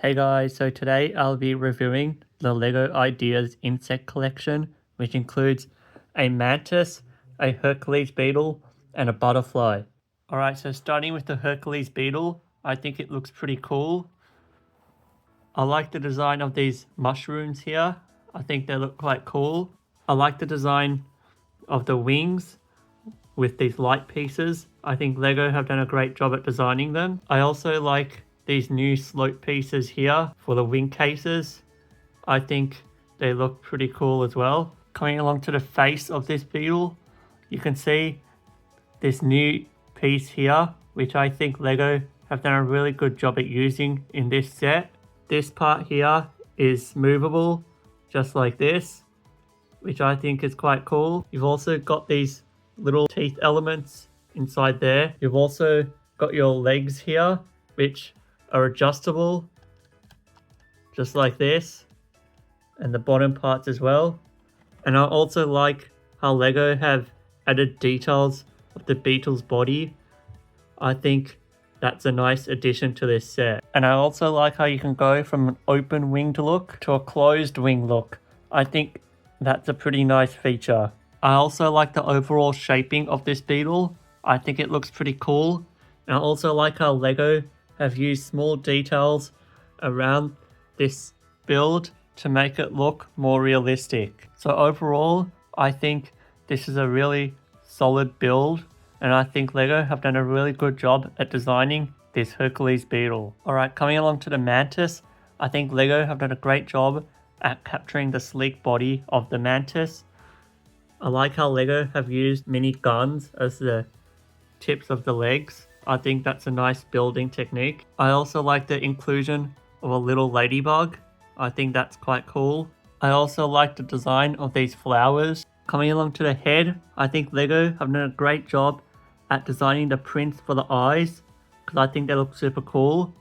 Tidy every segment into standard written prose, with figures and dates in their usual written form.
Hey guys, so today I'll be reviewing the LEGO Ideas insect collection, which includes a mantis, a Hercules beetle, and a butterfly. Alright, so starting with the Hercules beetle, I think it looks pretty cool. I like the design of these mushrooms here. I think they look quite cool. I like the design of the wings with these light pieces. I think LEGO have done a great job at designing them. I also like these new slope pieces here for the wing cases. I think they look pretty cool as well. Coming along to the face of this beetle, you can see this new piece here, which I think LEGO have done a really good job at using in this set. This part here is movable, just like this, which I think is quite cool. You've also got these little teeth elements inside there. You've also got your legs here, which are adjustable, just like this, and the bottom parts as well. And I also like how LEGO have added details of the beetle's body. I think that's a nice addition to this set. And I also like how you can go from an open winged look to a closed wing look. I think that's a pretty nice feature. I also like the overall shaping of this beetle. I think it looks pretty cool. And I also like how LEGO have used small details around this build to make it look more realistic. So overall, I think this is a really solid build, and I think LEGO have done a really good job at designing this Hercules beetle. Alright, coming along to the mantis, I think LEGO have done a great job at capturing the sleek body of the mantis. I like how LEGO have used mini guns as the tips of the legs. I think that's a nice building technique. I also like the inclusion of a little ladybug. I think that's quite cool. I also like the design of these flowers. Coming along to the head, I think LEGO have done a great job at designing the prints for the eyes, because I think they look super cool.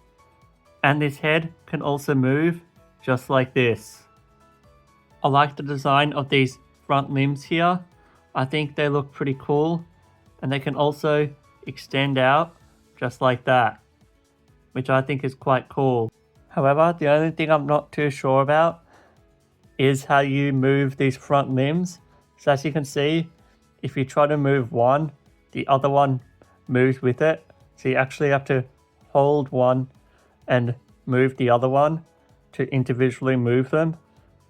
And this head can also move just like this. I like the design of these front limbs here. I think they look pretty cool, and they can also extend out just like that, which I think is quite cool. However, the only thing I'm not too sure about is how you move these front limbs. So as you can see, if you try to move one, the other one moves with it. So you actually have to hold one and move the other one to individually move them.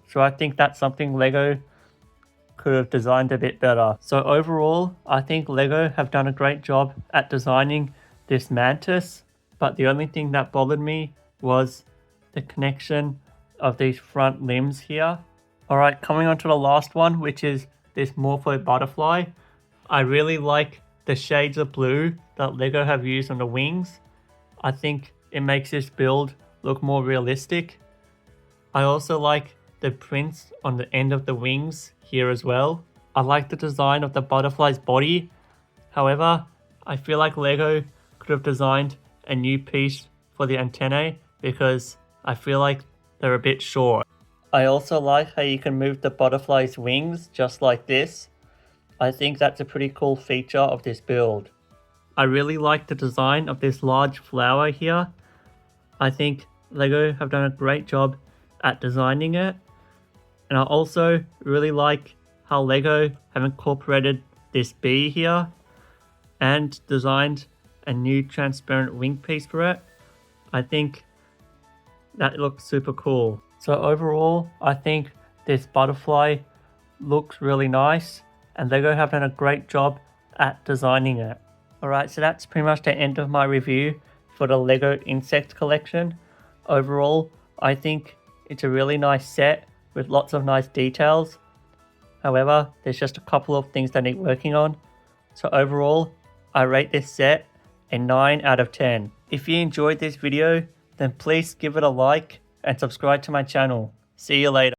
So I think that's something LEGO could have designed a bit better. So overall, I think LEGO have done a great job at designing this mantis, but the only thing that bothered me was the connection of these front limbs here. Alright, coming on to the last one, which is this Morpho butterfly. I really like the shades of blue that LEGO have used on the wings. I think it makes this build look more realistic. I also like the prints on the end of the wings here as well. I like the design of the butterfly's body. However, I feel like LEGO could have designed a new piece for the antennae because I feel like they're a bit short. I also like how you can move the butterfly's wings just like this. I think that's a pretty cool feature of this build. I really like the design of this large flower here. I think LEGO have done a great job at designing it. And I also really like how LEGO have incorporated this bee here and designed a new transparent wing piece for it. I think that looks super cool. So overall, I think this butterfly looks really nice, and LEGO have done a great job at designing it. Alright, so that's pretty much the end of my review for the LEGO insect collection. Overall, I think it's a really nice set with lots of nice details. However, there's just a couple of things that need working on. So overall, I rate this set a 9 out of 10. If you enjoyed this video, then please give it a like and subscribe to my channel. See you later.